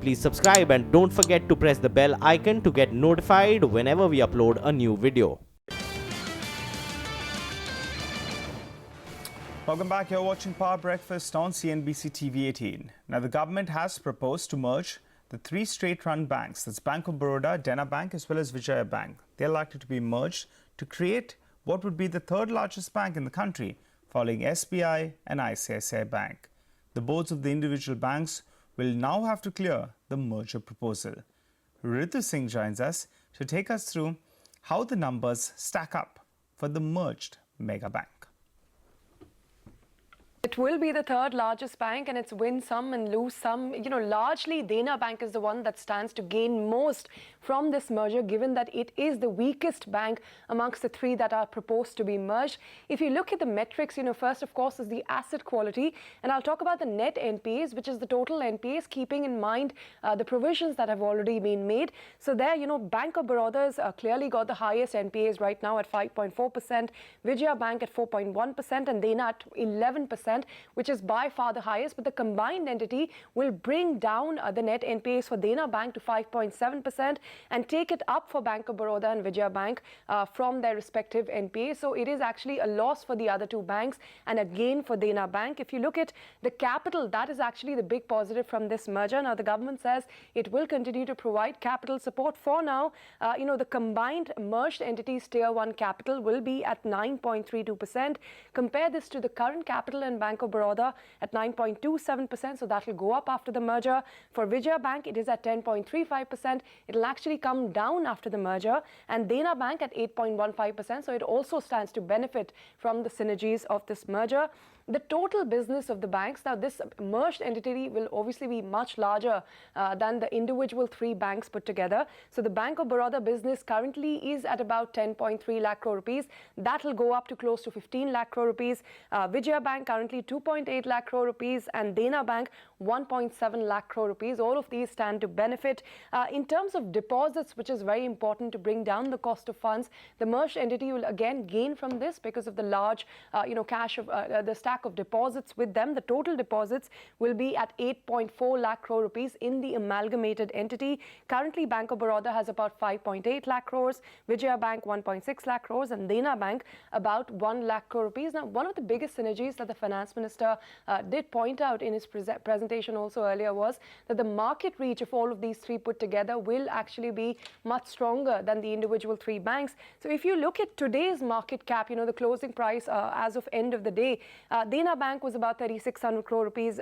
Please subscribe and don't forget to press the bell icon to get notified whenever we upload a new video. Welcome back. You're watching Power Breakfast on CNBC TV 18. Now, the government has proposed to merge the three state-run banks. That's Bank of Baroda, Dena Bank, as well as Vijaya Bank. They're likely to be merged to create what would be the third largest bank in the country, following SBI and ICICI Bank. The boards of the individual banks will now have to clear the merger proposal. Ritu Singh joins us to take us through how the numbers stack up for the merged mega bank. It will be the third largest bank, and it's win some and lose some. Largely Dena Bank is the one that stands to gain most from this merger, given that it is the weakest bank amongst the three that are proposed to be merged. If you look at the metrics, first, of course, is the asset quality. And I'll talk about the net NPAs, which is the total NPAs, keeping in mind the provisions that have already been made. So there, Bank of Baroda has clearly got the highest NPAs right now at 5.4%, Vijaya Bank at 4.1%, and Dena at 11%. Which is by far the highest, but the combined entity will bring down the net NPAs for Dena Bank to 5.7% and take it up for Bank of Baroda and Vijaya Bank from their respective NPAs. So it is actually a loss for the other two banks and a gain for Dena Bank. If you look at the capital, that is actually the big positive from this merger. Now, the government says it will continue to provide capital support. For now, the combined merged entities Tier 1 capital will be at 9.32%. Compare this to the current capital and Bank of Baroda at 9.27%, so that will go up after the merger. For Vijaya Bank, it is at 10.35%. It will actually come down after the merger, and Dena Bank at 8.15%, so it also stands to benefit from the synergies of this merger. The total business of the banks, now this merged entity will obviously be much larger than the individual three banks put together. So the Bank of Baroda business currently is at about 10.3 lakh crore rupees. That will go up to close to 15 lakh crore rupees. Vijaya Bank currently 2.8 lakh crore rupees, and Dena Bank 1.7 lakh crore rupees. All of these stand to benefit. In terms of deposits, which is very important to bring down the cost of funds, the merged entity will again gain from this because of the large, cash of the stack of deposits with them. The total deposits will be at 8.4 lakh crore rupees in the amalgamated entity. Currently, Bank of Baroda has about 5.8 lakh crores, Vijaya Bank 1.6 lakh crores, and Dena Bank about 1 lakh crore rupees. Now, one of the biggest synergies that the finance minister did point out in his presentation also earlier was that the market reach of all of these three put together will actually be much stronger than the individual three banks. So if you look at today's market cap, the closing price as of end of the day, Dena Bank was about 3,600 crore rupees,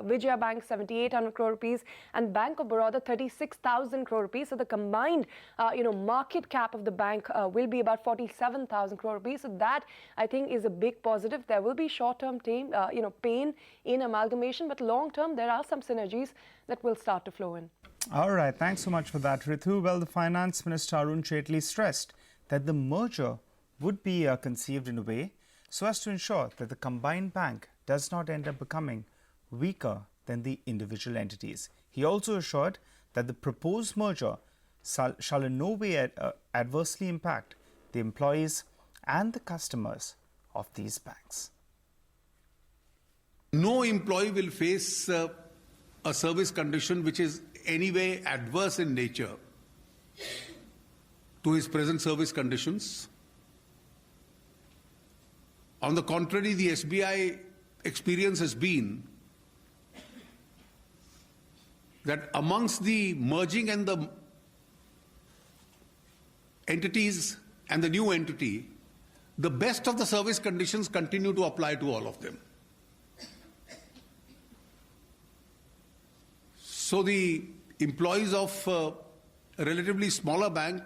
Vijaya Bank 7,800 crore rupees, and Bank of Baroda 36,000 crore rupees. So the combined, market cap of the bank will be about 47,000 crore rupees. So that, I think, is a big positive. There will be short-term pain in amalgamation, but long-term, there are some synergies that will start to flow in. All right. Thanks so much for that, Ritu. Well, the Finance Minister Arun Jaitley stressed that the merger would be conceived in a way so as to ensure that the combined bank does not end up becoming weaker than the individual entities. He also assured that the proposed merger shall in no way adversely impact the employees and the customers of these banks. No employee will face a service condition which is anyway adverse in nature to his present service conditions. On the contrary, the SBI experience has been that amongst the merging and the entities and the new entity, the best of the service conditions continue to apply to all of them. So the employees of a relatively smaller bank,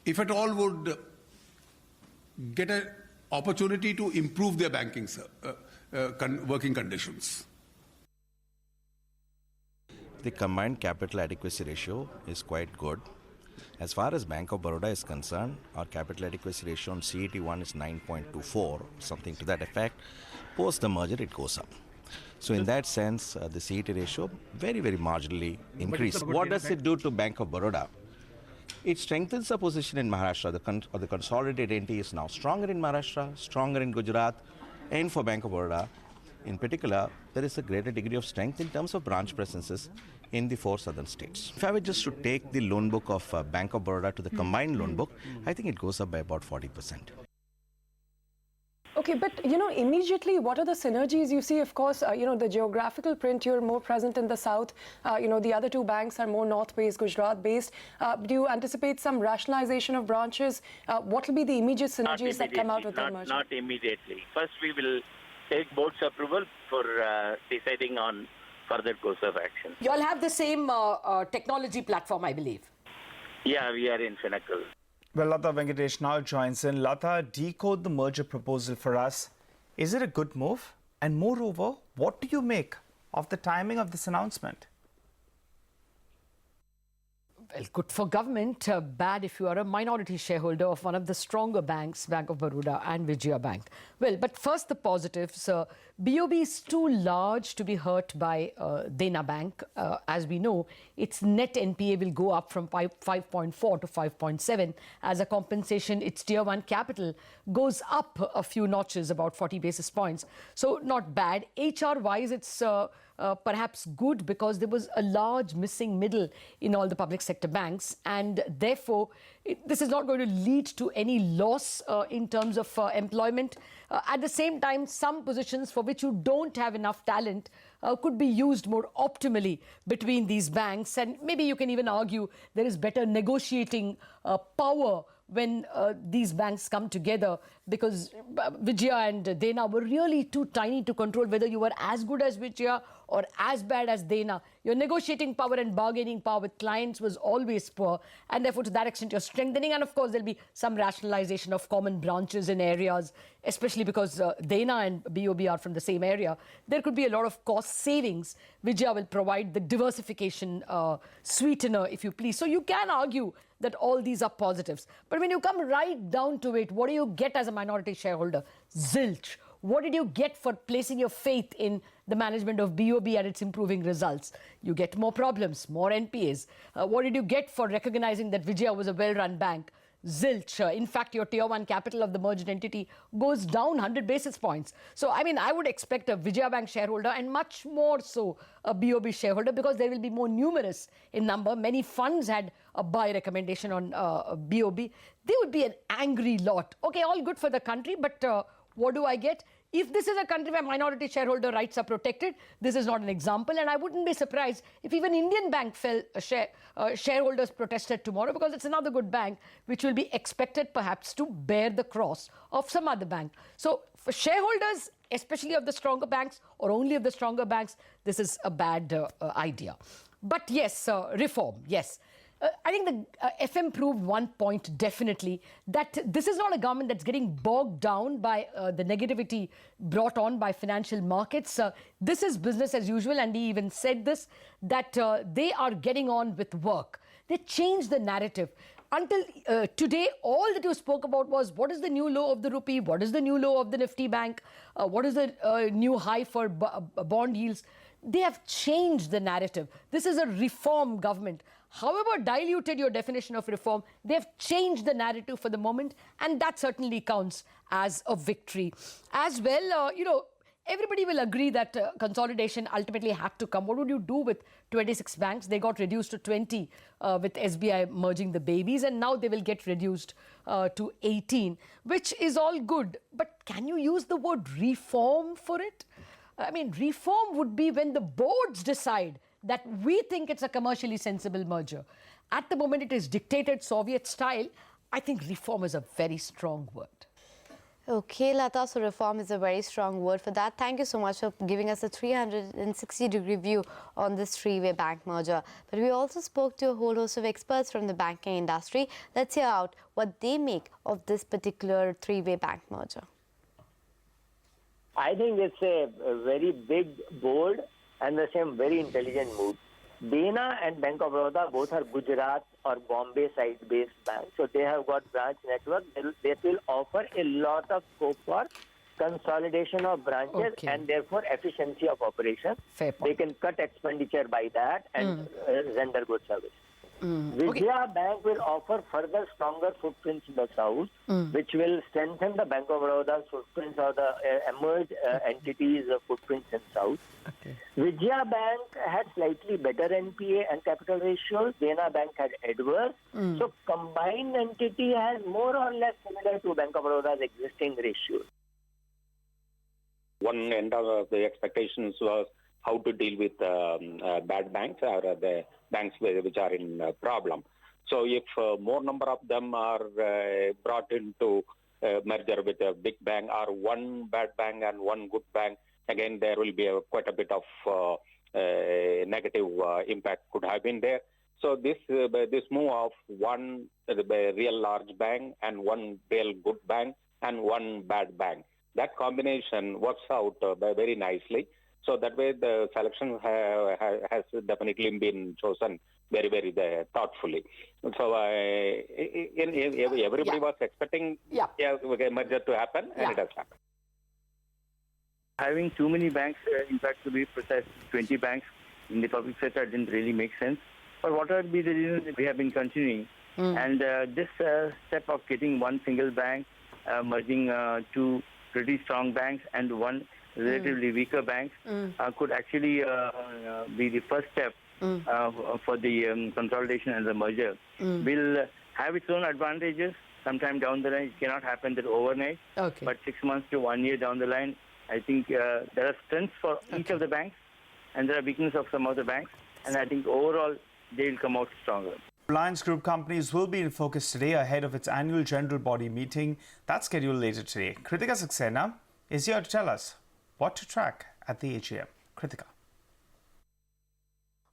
if at all, would get an opportunity to improve their banking working conditions. The combined capital adequacy ratio is quite good. As far as Bank of Baroda is concerned, our capital adequacy ratio on CET1 is 9.24, something to that effect. Post the merger, it goes up. So in that sense, the CET ratio very, very marginally increased. What does it do to Bank of Baroda? It strengthens the position in Maharashtra. The consolidated entity is now stronger in Maharashtra, stronger in Gujarat, and for Bank of Baroda, In particular, there is a greater degree of strength in terms of branch presences in the 4 southern states. If I were just to take the loan book of Bank of Baroda to the combined loan book, I think it goes up by about 40%. Okay, but immediately, what are the synergies you see? Of course, the geographical print, you're more present in the south. The other two banks are more north-based, Gujarat-based. Do you anticipate some rationalization of branches? What will be the immediate synergies that come out of the merger? Not immediately. First, we will take board's approval for deciding on further course of action. You all have the same technology platform, I believe. Yeah, we are in Finacle. Well, Lata Venkatesh now joins in. Lata, decode the merger proposal for us. Is it a good move? And moreover, what do you make of the timing of this announcement? Well, good for government, bad if you are a minority shareholder of one of the stronger banks, Bank of Baroda and Vijaya Bank. Well, but first the positives. BOB is too large to be hurt by Dena Bank. As we know, its net NPA will go up from 5.4 to 5.7. As a compensation, its Tier 1 capital goes up a few notches, about 40 basis points. So not bad. HR-wise, it's perhaps good because there was a large missing middle in all the public sector banks, and therefore this is not going to lead to any loss in terms of employment. At the same time, some positions for which you don't have enough talent could be used more optimally between these banks, and maybe you can even argue there is better negotiating power when these banks come together, because Vijaya and Dena were really too tiny to control whether you were as good as Vijaya or as bad as Dena. Your negotiating power and bargaining power with clients was always poor, and therefore to that extent you're strengthening. And of course there'll be some rationalization of common branches in areas, especially because Dena and BOB are from the same area. There could be a lot of cost savings. Vijaya will provide the diversification sweetener, if you please. So you can argue that all these are positives. But when you come right down to it, what do you get as a minority shareholder? Zilch. What did you get for placing your faith in the management of BOB and its improving results? You get more problems, more NPAs. What did you get for recognizing that Vijaya was a well-run bank? Zilch. In fact, your Tier 1 capital of the merged entity goes down 100 basis points. So, I mean, I would expect a Vijaya Bank shareholder and much more so a BOB shareholder, because they will be more numerous in number. Many funds had a buy recommendation on BOB. They would be an angry lot. Okay, all good for the country, but what do I get? If this is a country where minority shareholder rights are protected, this is not an example. And I wouldn't be surprised if even Indian Bank fell, shareholders protested tomorrow, because it's another good bank which will be expected perhaps to bear the cross of some other bank. So for shareholders, especially of the stronger banks or only of the stronger banks, this is a bad idea. But yes, reform, yes. I think the FM proved one point definitely, that this is not a government that's getting bogged down by the negativity brought on by financial markets. This is business as usual, and he even said this, that they are getting on with work. They changed the narrative. Until today, all that you spoke about was what is the new low of the rupee, what is the new low of the Nifty Bank, what is the new high for bond yields. They have changed the narrative. This is a reform government. However diluted your definition of reform, they've changed the narrative for the moment, and that certainly counts as a victory. As well, everybody will agree that consolidation ultimately had to come. What would you do with 26 banks? They got reduced to 20 with SBI merging the babies, and now they will get reduced to 18, which is all good. But can you use the word reform for it? I mean, reform would be when the boards decide that we think it's a commercially sensible merger. At the moment, it is dictated Soviet style. I think reform is a very strong word. Okay, Lata, so reform is a very strong word for that. Thank you so much for giving us a 360-degree view on this three-way bank merger. But we also spoke to a whole host of experts from the banking industry. Let's hear out what they make of this particular three-way bank merger. I think it's a very big, bold, and the same very intelligent move. Dena and Bank of Baroda both are Gujarat or Bombay side-based banks, so they have got branch network. They will offer a lot of scope for consolidation of branches and therefore efficiency of operation. Fair point. They can cut expenditure by that and render good service. Vijaya Bank will offer further stronger footprints in the south, which will strengthen the Bank of Baroda's footprints or the emerged entities' footprints in south. Vijaya Bank had slightly better NPA and capital ratios. Dena Bank had adverse. So combined entity has more or less similar to Bank of Baroda's existing ratios. One end of the expectations was how to deal with bad banks or the banks which are in problem. So if more number of them are brought into merger with a big bank or one bad bank and one good bank, again there will be quite a bit of negative impact could have been there. So this move of one real large bank and one real good bank and one bad bank, that combination works out very nicely. So that way the selection has definitely been chosen very, very thoughtfully. So everybody was expecting a merger to happen, and it has happened. Having too many banks, in fact, to be precise, 20 banks in the public sector didn't really make sense. But whatever be the reason, we have been continuing. And this step of getting one single bank, merging two pretty strong banks and one relatively weaker bank could actually be the first step for the consolidation and the merger. Will have its own advantages sometime down the line. It cannot happen that overnight. But 6 months to 1 year down the line, I think there are strengths for each of the banks and there are weaknesses of some of the banks. And I think overall, they will come out stronger. Reliance Group companies will be in focus today ahead of its annual general body meeting. That's scheduled later today. Kritika Saxena is here to tell us what to track at the AGM. Kritika.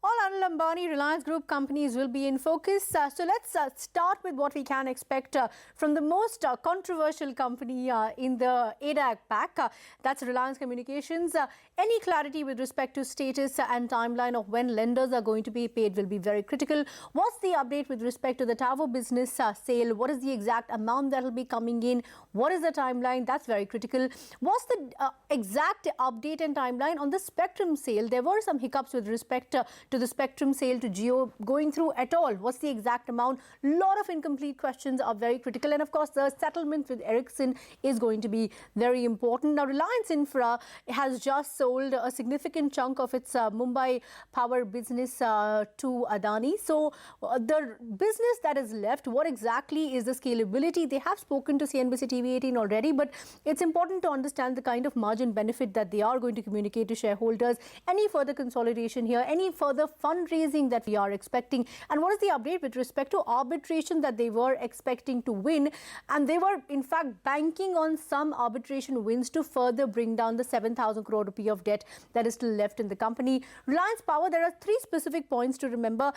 All Anil Ambani Reliance Group companies will be in focus. So let's start with what we can expect from the most controversial company in the ADAG pack. That's Reliance Communications. Any clarity with respect to status and timeline of when lenders are going to be paid will be very critical. What's the update with respect to the tower business sale? What is the exact amount that will be coming in? What is the timeline? That's very critical. What's the exact update and timeline on the spectrum sale? There were some hiccups with respect to the spectrum sale to Jio going through at all. What's the exact amount? A lot of incomplete questions are very critical. And of course, the settlement with Ericsson is going to be very important. Now, Reliance Infra has just sold a significant chunk of its Mumbai power business to Adani. So the business that is left, what exactly is the scalability? They have spoken to CNBC TV18 already, but it's important to understand the kind of margin benefit that they are going to communicate to shareholders. Any further consolidation here, any further fundraising that we are expecting, and what is the update with respect to arbitration that they were expecting to win, and they were in fact banking on some arbitration wins to further bring down the 7,000 crore rupee of debt that is still left in the company. Reliance Power, there are three specific points to remember.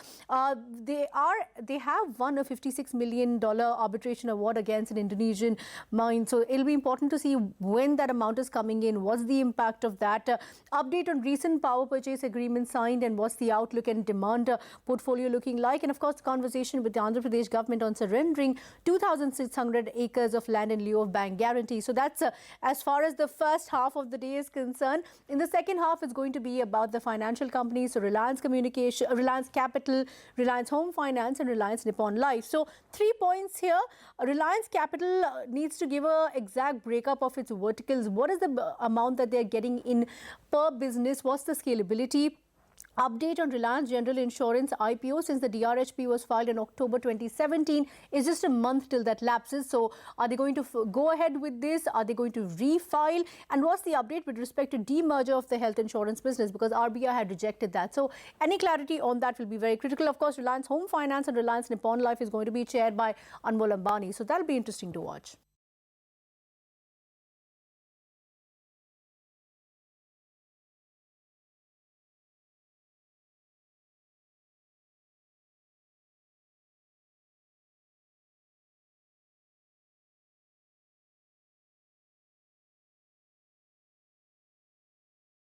They have won a $56 million arbitration award against an Indonesian mine, so it'll be important to see when that amount is coming in. What's the impact of that? Update on recent power purchase agreement signed, and what's the outlook and demand portfolio looking like? And of course, the conversation with the Andhra Pradesh government on surrendering 2,600 acres of land in lieu of bank guarantee. So that's as far as the first half of the day is concerned. In the second half, it's going to be about the financial companies, so Reliance Communication, Reliance Capital, Reliance Home Finance, and Reliance Nippon Life. So 3 points here. Reliance Capital needs to give an exact breakup of its verticals. What is the amount that they're getting in per business? What's the scalability? Update on Reliance General Insurance IPO since the DRHP was filed in October 2017 is just a month till that lapses. So are they going to go ahead with this? Are they going to refile? And what's the update with respect to demerger of the health insurance business, because RBI had rejected that? So any clarity on that will be very critical. Of course, Reliance Home Finance and Reliance Nippon Life is going to be chaired by Anmol Ambani. So that'll be interesting to watch.